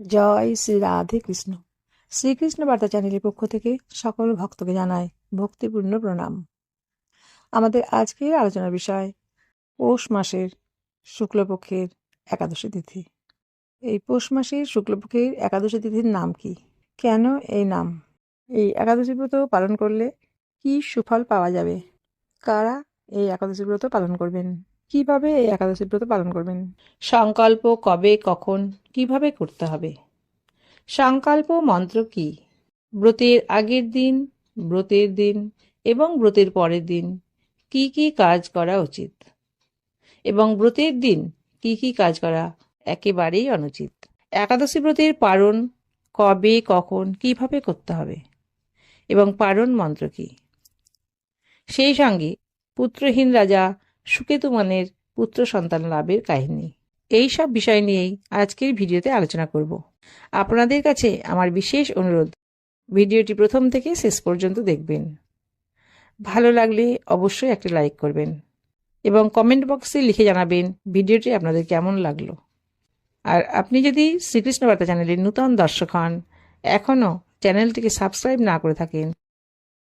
জয় শ্রী রাধে কৃষ্ণ। শ্রীকৃষ্ণ বার্তা চ্যানেলের পক্ষ থেকে সকল ভক্তকে জানাই ভক্তিপূর্ণ প্রণাম। আমাদের আজকের আলোচনার বিষয় পৌষ মাসের শুক্লপক্ষের একাদশী তিথি। এই পৌষ মাসের শুক্লপক্ষের একাদশী তিথির নাম কি, কেন এই নাম, এই একাদশী ব্রত পালন করলে কি সুফল পাওয়া যাবে, কারা এই একাদশী ব্রত পালন করবেন, কিভাবে এই একাদশী ব্রত পালন করবেন, সংকল্প কবে কখন কিভাবে করতে হবে, সংকল্প মন্ত্র কি, ব্রতের আগের দিন, ব্রতের দিন এবং ব্রতের পরের দিন কি কি কাজ করা উচিত এবং ব্রতের দিন কি কি কাজ করা একেবারেই অনুচিত, একাদশী ব্রতের পারণ কবে কখন কিভাবে করতে হবে এবং পারণ মন্ত্র কি, সেই সঙ্গে পুত্রহীন রাজা সুকেতুমানের পুত্র সন্তান লাভের কাহিনী, এই সব বিষয় নিয়েই আজকের ভিডিওতে আলোচনা করব। আপনাদের কাছে আমার বিশেষ অনুরোধ, ভিডিওটি প্রথম থেকে শেষ পর্যন্ত দেখবেন। ভালো লাগলে অবশ্যই একটা লাইক করবেন এবং কমেন্ট বক্সে লিখে জানাবেন ভিডিওটি আপনাদের কেমন লাগলো। আর আপনি যদি শ্রীকৃষ্ণ বার্তা চ্যানেলের নূতন দর্শক হন, এখনও চ্যানেলটিকে সাবস্ক্রাইব না করে থাকেন,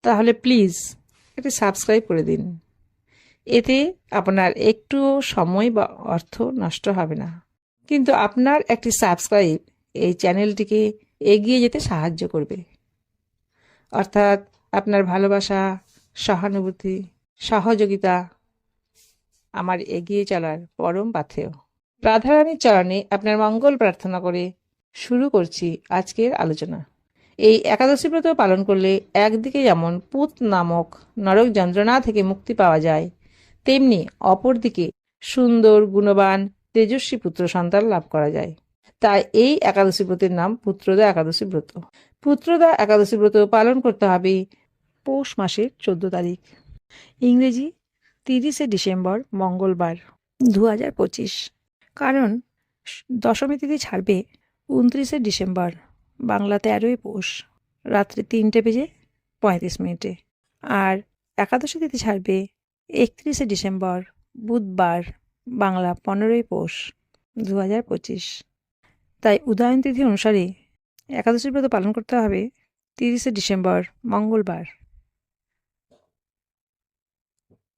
তাহলে প্লিজ একটি সাবস্ক্রাইব করে দিন। এতে আপনার একটুও সময় বা অর্থ নষ্ট হবে না, কিন্তু আপনার একটি সাবস্ক্রাইব এই চ্যানেলটিকে এগিয়ে যেতে সাহায্য করবে। অর্থাৎ আপনার ভালোবাসা, সহানুভূতি, সহযোগিতা আমার এগিয়ে চলার পরম পাথেয়। রাধারানীর চরণে আপনার মঙ্গল প্রার্থনা করে শুরু করছি আজকের আলোচনা। এই একাদশী ব্রত পালন করলে একদিকে যেমন পুত নামক নরক যন্ত্রণা থেকে মুক্তি পাওয়া যায়, তেমনি অপরদিকে সুন্দর, গুণবান, তেজস্বী পুত্র সন্তান লাভ করা যায়। তাই এই একাদশী ব্রতের নাম পুত্রদা একাদশী ব্রত। পুত্রদা একাদশী ব্রত পালন করতে হবে পৌষ মাসের 14 তারিখ, ইংরেজি 30শে ডিসেম্বর, মঙ্গলবার 2025। কারণ দশমী তিথি ছাড়বে 29শে ডিসেম্বর, বাংলা 13ই পৌষ, রাত্রি 3:35 আর একাদশী তিথি ছাড়বে 31শে ডিসেম্বর, বুধবার, বাংলা 15ই পৌষ 2025। তাই উদয়ন তিথি অনুসারে একাদশী ব্রত পালন করতে হবে 30শে ডিসেম্বর, মঙ্গলবার।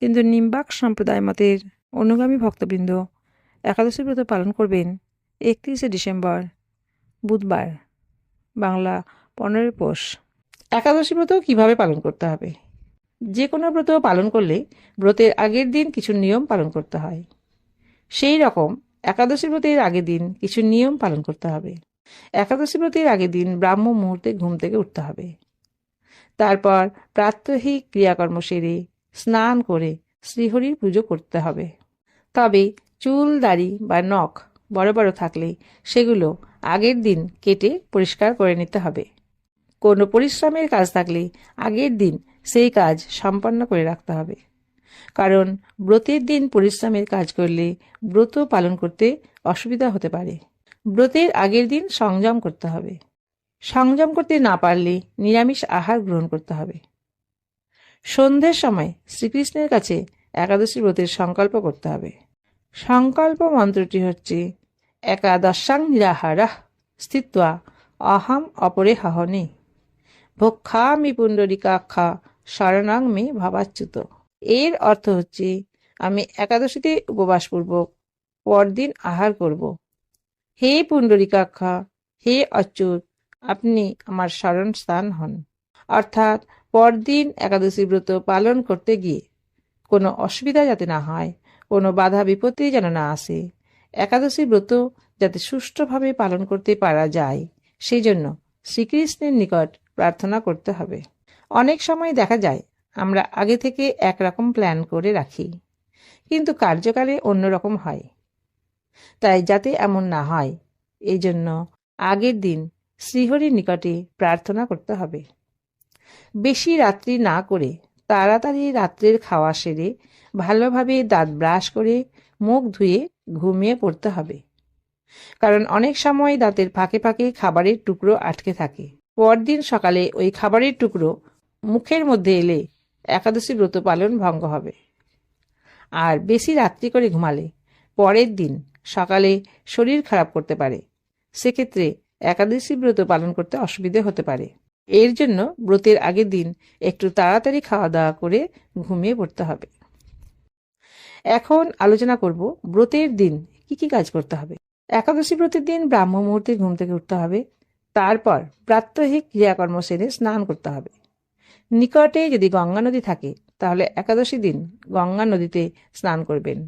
কিন্তু নিম্বাক সম্প্রদায় মতের অনুগামী ভক্তবৃন্দ একাদশী ব্রত পালন করবেন 31শে ডিসেম্বর, বুধবার, বাংলা 15ই পৌষ। একাদশী ব্রত কিভাবে পালন করতে হবে? যে কোনো ব্রত পালন করলে ব্রতের আগের দিন কিছু নিয়ম পালন করতে হয়। সেই রকম একাদশী ব্রতের আগের দিন কিছু নিয়ম পালন করতে হবে। একাদশী ব্রতের আগের দিন ব্রাহ্ম মুহূর্তে ঘুম থেকে উঠতে হবে। তারপর প্রাত্যহিক ক্রিয়াকর্ম সেরে স্নান করে শ্রীহরির পুজো করতে হবে। তবে চুল, দাড়ি বা নখ বড় বড় থাকলে সেগুলো আগের দিন কেটে পরিষ্কার করে নিতে হবে। কোনো পরিশ্রমের কাজ থাকলে আগের দিন সেই কাজ সম্পন্ন করে রাখতে হবে। কারণ ব্রতের দিন পরিশ্রমের কাজ করলে ব্রত পালন করতে অসুবিধা হতে পারে। ব্রতের আগের দিন সংযম করতে হবে। সংযম করতে না পারলে নিরামিষ আহার গ্রহণ করতে হবে। সন্ধ্যের সময় শ্রীকৃষ্ণের কাছে একাদশী ব্রতের সংকল্প করতে হবে। সংকল্প মন্ত্রটি হচ্ছে একাদশাং নিরাহারঃ স্থিত্বা অহম অপরে হহনে ভক্ষামি পুণ্ডরিকাক্ষা শরণাং মে ভাবাচ্যুত। এর অর্থ হচ্ছে, আমি একাদশীতে উপবাসপূর্বক পরদিন আহার করব। হে পুণ্ডরিকাক্ষা, হে অচ্যুত, আপনি আমার শরণ স্থান হন। অর্থাৎ পরদিন একাদশী ব্রত পালন করতে গিয়ে কোনো অসুবিধা যাতে না হয়, কোনো বাধা বিপত্তি যেন না আসে, একাদশী ব্রত যাতে সুষ্ঠুভাবে পালন করতে পারা যায়, সেই জন্য শ্রীকৃষ্ণের নিকট প্রার্থনা করতে হবে। অনেক সময় দেখা যায় আমরা আগে থেকে একরকম প্ল্যান করে রাখি, কিন্তু কার্যকালে অন্যরকম হয়। তাই যাতে এমন না হয়, এই জন্য আগের দিন শ্রীহরির নিকটে প্রার্থনা করতে হবে। বেশি রাত্রি না করে তাড়াতাড়ি রাত্রের খাওয়া সেরে ভালোভাবে দাঁত ব্রাশ করে মুখ ধুয়ে ঘুমিয়ে পড়তে হবে। কারণ অনেক সময় দাঁতের ফাঁকে ফাঁকে খাবারের টুকরো আটকে থাকে। পরদিন সকালে ওই খাবারের টুকরো মুখের মধ্যে এলে একাদশী ব্রত পালন ভঙ্গ হবে। আর বেশি রাত্রি করে ঘুমালে পরের দিন সকালে শরীর খারাপ করতে পারে। সেক্ষেত্রে একাদশী ব্রত পালন করতে অসুবিধে হতে পারে। এর জন্য ব্রতের আগের দিন একটু তাড়াতাড়ি খাওয়া দাওয়া করে ঘুমিয়ে পড়তে হবে। এখন আলোচনা করব ব্রতের দিন কি কি কাজ করতে হবে। একাদশী ব্রতের দিন ব্রাহ্ম মুহূর্তে ঘুম থেকে উঠতে হবে। তারপর প্রাত্যহিক ক্রিয়াকর্ম সেরে স্নান করতে হবে। নিকটে যদি গঙ্গা নদী থাকে তাহলে একাদশী দিন গঙ্গা নদীতে স্নান করবেন।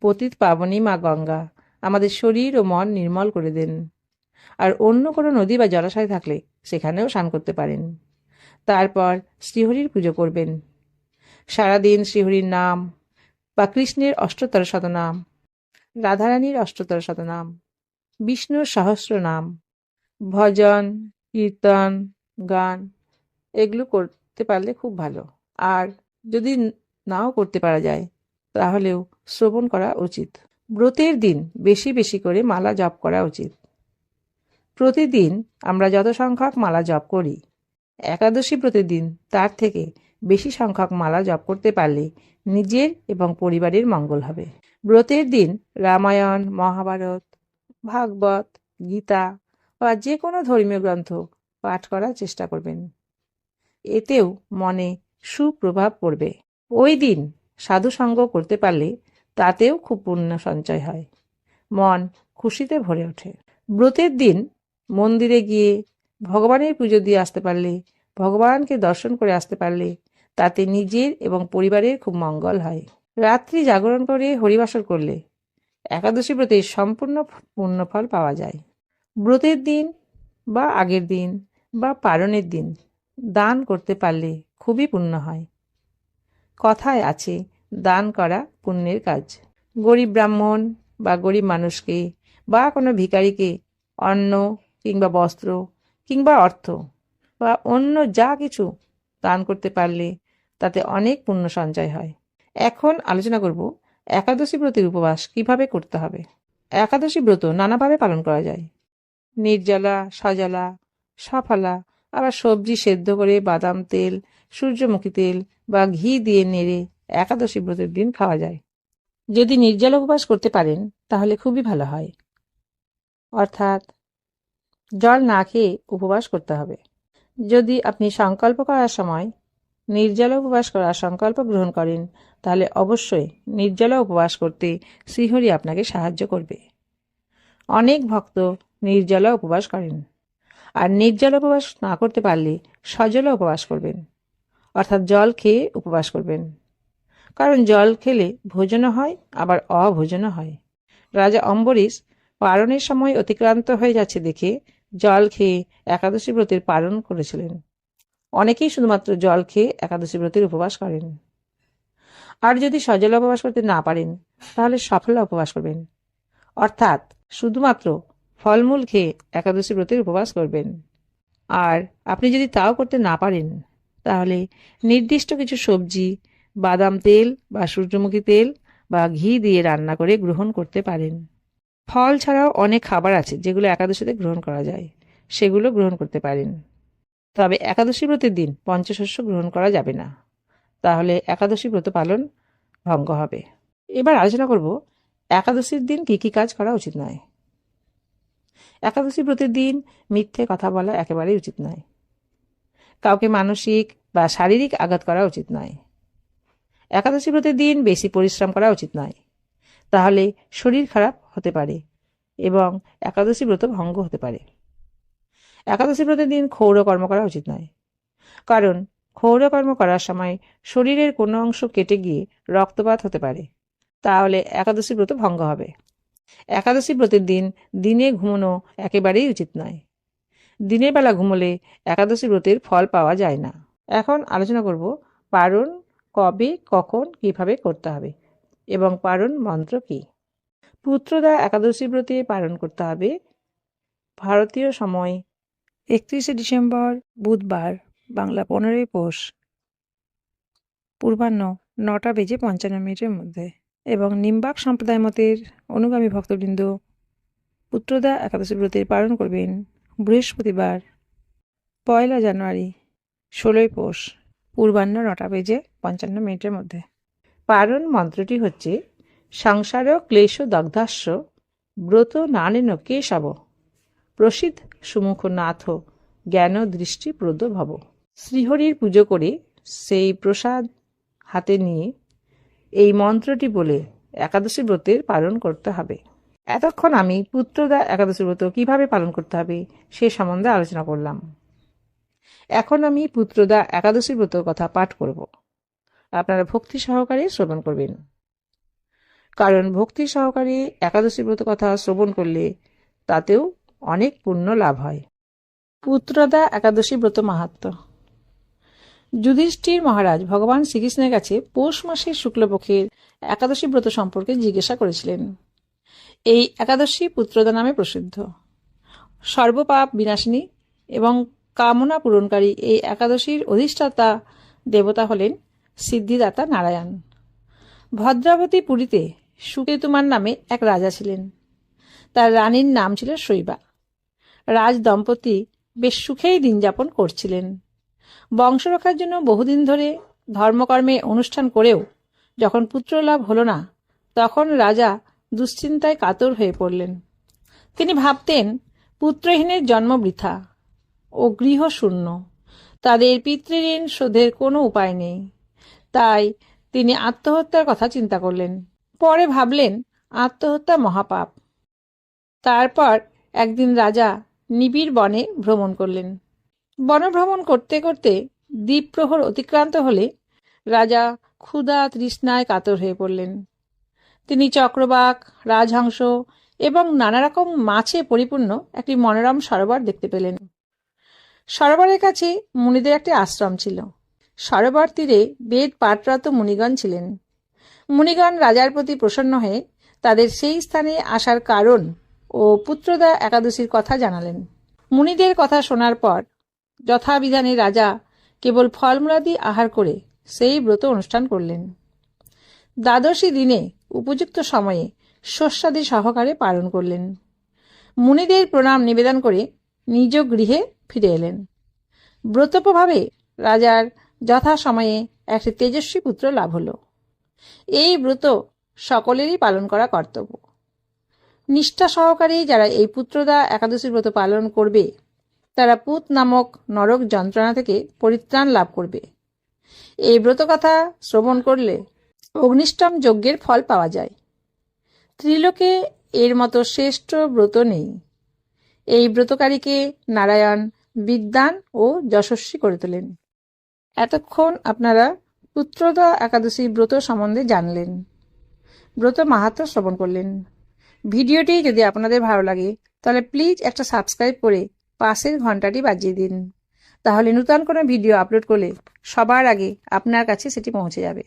পতিত পাবনী মা গঙ্গা আমাদের শরীর ও মন নির্মল করে দেন। আর অন্য কোনো নদী বা জলাশয় থাকলে সেখানেও স্নান করতে পারেন। তারপর শ্রীহরির পুজো করবেন। সারাদিন শ্রীহরির নাম বা কৃষ্ণের অষ্টতর শতনাম, রাধারানীর অষ্টতর শতনাম, বিষ্ণুর সহস্র নাম, ভজন, কীর্তন, গান এগুলো করতে পারলে খুব ভালো। আর যদি নাও করতে পারা যায় তাহলেও শ্রবণ করা উচিত। ব্রতের দিন বেশি বেশি করে মালা জপ করা উচিত। প্রতিদিন আমরা যত সংখ্যক মালা জপ করি, একাদশী ব্রতের দিন তার থেকে বেশি সংখ্যক মালা জপ করতে পারলে নিজের এবং পরিবারের মঙ্গল হবে। ব্রতের দিন রামায়ণ, মহাভারত, ভাগবত, গীতা বা যে কোনো ধর্মীয় গ্রন্থ পাঠ করার চেষ্টা করবেন। এতেও মনে সুপ্রভাব পড়বে। ওই দিন সাধুসঙ্গ করতে পারলে তাতেও খুব পুণ্য সঞ্চয় হয়, মন খুশিতে ভরে ওঠে। ব্রতের দিন মন্দিরে গিয়ে ভগবানের পুজো দিয়ে আসতে পারলে, ভগবানকে দর্শন করে আসতে পারলে তাতে নিজের এবং পরিবারের খুব মঙ্গল হয়। রাত্রি জাগরণ করে হরিবাসর করলে একাদশী ব্রতের সম্পূর্ণ পুণ্যফল পাওয়া যায়। ব্রতের দিন বা আগের দিন বা পারণের দিন দান করতে পারলে খুবই পুণ্য হয়। কথায় আছে দান করা পুণ্যের কাজ। গরিব ব্রাহ্মণ বা গরিব মানুষকে বা কোনো ভিখারিকে অন্ন কিংবা বস্ত্র কিংবা অর্থ বা অন্য যা কিছু দান করতে পারলে তাতে অনেক পুণ্য সঞ্চয় হয়। এখন আলোচনা করব একাদশী ব্রতের উপবাস কিভাবে করতে হবে। একাদশী ব্রত নানাভাবে পালন করা যায়। নির্জলা, সজলা, সফলা, আবার সবজি সেদ্ধ করে বাদাম তেল, সূর্যমুখী তেল বা ঘি দিয়ে নেড়ে একাদশী ব্রতের দিন খাওয়া যায়। যদি নির্জলা উপবাস করতে পারেন তাহলে খুবই ভালো হয়, অর্থাৎ জল না খেয়ে উপবাস করতে হবে। যদি আপনি সংকল্প করার সময় নির্জলা উপবাস করার সংকল্প গ্রহণ করেন তাহলে অবশ্যই নির্জলা উপবাস করতে শ্রীহরি আপনাকে সাহায্য করবে। অনেক ভক্ত নির্জলা উপবাস করেন, আর নির্জলা উপবাস না করতে পারলে সজলা উপবাস করবেন, অর্থাৎ জল খেয়ে উপবাস করবেন। কারণ জল খেলে ভোজনও হয় আবার অভোজনও হয়। রাজা অম্বরীশ পারণের সময় অতিক্রান্ত হয়ে যাচ্ছে দেখে জল খেয়ে একাদশী ব্রতের পালন করেছিলেন। অনেকেই শুধুমাত্র জল খেয়ে একাদশী ব্রতের উপবাস করেন। আর যদি সজলা উপবাস করতে না পারেন তাহলে সফলা উপবাস করবেন, অর্থাৎ শুধুমাত্র ফলমূল খেয়ে একাদশী ব্রতের উপবাস করবেন। আর আপনি যদি তাও করতে না পারেন তাহলে নির্দিষ্ট কিছু সবজি, বাদাম তেল বা সূর্যমুখী তেল বা ঘি দিয়ে রান্না করে গ্রহণ করতে পারেন। ফল ছাড়াও অনেক খাবার আছে যেগুলো একাদশীতে গ্রহণ করা যায়, সেগুলো গ্রহণ করতে পারেন। তবে একাদশী ব্রতের দিন পঞ্চশস্য গ্রহণ করা যাবে না, তাহলে একাদশী ব্রত পালন ভঙ্গ হবে। এবার আলোচনা করব একাদশীর দিন কি কি কাজ করা উচিত নয়। একাদশী ব্রতের দিন মিথ্যে কথা বলা একেবারেই উচিত নয়। কাউকে মানসিক বা শারীরিক আঘাত করা উচিত নয়। একাদশী ব্রতের দিন বেশি পরিশ্রম করা উচিত নয়, তাহলে শরীর খারাপ হতে পারে এবং একাদশী ব্রত ভঙ্গ হতে পারে। একাদশী ব্রতের দিন ক্ষৌরকর্ম করা উচিত নয়, কারণ ক্ষৌরকর্ম করার সময় শরীরের কোনো অংশ কেটে গিয়ে রক্তপাত হতে পারে, তাহলে একাদশী ব্রত ভঙ্গ হবে। একাদশী ব্রতের দিন দিনে ঘুমানো একেবারেই উচিত নয়। দিনের বেলা ঘুমোলে একাদশী ব্রতের ফল পাওয়া যায় না। এখন আলোচনা করব পারণ কবে, কখন, কিভাবে করতে হবে এবং পারণ মন্ত্র কি। পুত্রদা একাদশী ব্রতে পালন করতে হবে ভারতীয় সময় 31শে ডিসেম্বর বুধবার, বাংলা 15ই পৌষ, পূর্বাহ্ন 9:55 মধ্যে। এবং নিম্বাক সম্প্রদায় মতের অনুগামী ভক্তবৃন্দ পুত্রদা একাদশী ব্রতের পালন করবেন বৃহস্পতিবার 1 জানুয়ারি 16ই পৌষ, পূর্বাহ্ন 9:55 মধ্যে। পারণ মন্ত্রটি হচ্ছে সংসার ক্লেশ দগ্ধাস্য ব্রত নানেন কেশব প্রসিদ্ধ সুমুখ নাথ জ্ঞান দৃষ্টি প্রদ ভব। শ্রীহরির পুজো করে সেই প্রসাদ হাতে নিয়ে এই মন্ত্রটি বলে একাদশী ব্রতের পালন করতে হবে। এতক্ষণ আমি পুত্রদা একাদশী ব্রত কিভাবে পালন করতে হবে সে সম্বন্ধে আলোচনা করলাম। এখন আমি পুত্রদা একাদশী ব্রত কথা পাঠ করব। আপনারা ভক্তি সহকারে শ্রবণ করবেন, কারণ ভক্তি সহকারে একাদশী ব্রত কথা শ্রবণ করলে তাতেও অনেক পুণ্য লাভ হয়। পুত্রদা একাদশী ব্রত মাহাত্ম্য। যুধিষ্ঠির মহারাজ ভগবান শ্রীকৃষ্ণের কাছে পৌষ মাসের শুক্লপক্ষের একাদশী ব্রত সম্পর্কে জিজ্ঞাসা করেছিলেন। এই একাদশী পুত্রদা নামে প্রসিদ্ধ। সর্বপাপ বিনাশিনী এবং কামনা পূরণকারী এই একাদশীর অধিষ্ঠাতা দেবতা হলেন সিদ্ধিদাতা নারায়ণ। ভদ্রাবতী পুরীতে সুকেতুমান নামে এক রাজা ছিলেন। তার রানীর নাম ছিল শৈবা। রাজ দম্পতি বেশ সুখেই দিন যাপন করছিলেন। বংশ রক্ষার জন্য বহুদিন ধরে ধর্মকর্মে অনুষ্ঠান করেও যখন পুত্রলাভ হলো না, তখন রাজা দুশ্চিন্তায় কাতর হয়ে পড়লেন। তিনি ভাবতেন, পুত্রহীনের জন্ম বৃথা ও গৃহ শূন্য, তাদের পিতৃঋণ শোধের কোনো উপায় নেই। তাই তিনি আত্মহত্যার কথা চিন্তা করলেন। পরে ভাবলেন আত্মহত্যা মহাপাপ। তারপর একদিন রাজা নিবিড় বনে ভ্রমণ করলেন। বনভ্রমণ করতে করতে দ্বীপ্রহর অতিক্রান্ত হলে রাজা ক্ষুধা তৃষ্ণায় কাতর হয়ে পড়লেন। তিনি চক্রবাক, রাজহংস এবং নানা রকম মাছে পরিপূর্ণ একটি মনোরম সরোবর দেখতে পেলেন। সরোবরের কাছে মুনিদের একটি আশ্রম ছিল। সরোবর তীরে বেদ পাঠরত মুনিগণ ছিলেন। মুনিগণ রাজার প্রতি প্রসন্ন হয়ে তাদের সেই স্থানে আসার কারণ ও পুত্রদা একাদশীর কথা জানালেন। মুনিদের কথা শোনার পর যথাবিধানে রাজা কেবল ফলমূলাদি আহার করে সেই ব্রত অনুষ্ঠান করলেন। দ্বাদশী দিনে উপযুক্ত সময়ে শস্যাদি সহকারে পালন করলেন। মুনিদের প্রণাম নিবেদন করে নিজ গৃহে ফিরে এলেন। ব্রত প্রভাবে রাজার যথাসময়ে একটি তেজস্বী পুত্র লাভ হল। এই ব্রত সকলেরই পালন করা কর্তব্য। নিষ্ঠা সহকারে যারা এই পুত্রদা একাদশী ব্রত পালন করবে, তারা পুত নামক নরক যন্ত্রণা থেকে পরিত্রাণ লাভ করবে। এই ব্রতকথা শ্রবণ করলে অগ্নিষ্টম যজ্ঞের ফল পাওয়া যায়। ত্রিলোকে এর মতো শ্রেষ্ঠ ব্রত নেই। এই ব্রতকারীকে নারায়ণ বিদ্বান ও যশস্বী করে তোলেন। এতক্ষণ আপনারা পুত্রদা একাদশী ব্রত সম্বন্ধে জানলেন, ব্রত মাহাত্ম্য শ্রবণ করলেন। ভিডিওটি যদি আপনাদের ভালো লাগে তাহলে প্লিজ একটা সাবস্ক্রাইব করে পাশের ঘন্টাটি বাজিয়ে দিন। তাহলে নতুন কোনো ভিডিও আপলোড করলে সবার আগে আপনার কাছে সেটি পৌঁছে যাবে।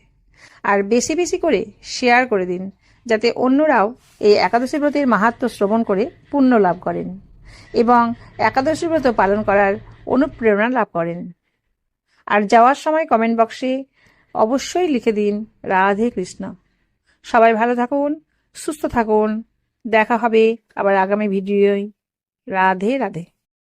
আর বেশি বেশি করে শেয়ার করে দিন, যাতে অন্যরাও এই একাদশী ব্রতের মাহাত্ম্য শ্রবণ করে পুণ্য লাভ করেন এবং একাদশী ব্রত পালন করার অনুপ্রেরণা লাভ করেন। আর যাওয়ার সময় কমেন্ট বক্সে অবশ্যই লিখে দিন রাধে কৃষ্ণ। সবাই ভালো থাকুন, সুস্থ থাকুন। দেখা হবে আবার আগামী ভিডিওয়। রাধে রাধে।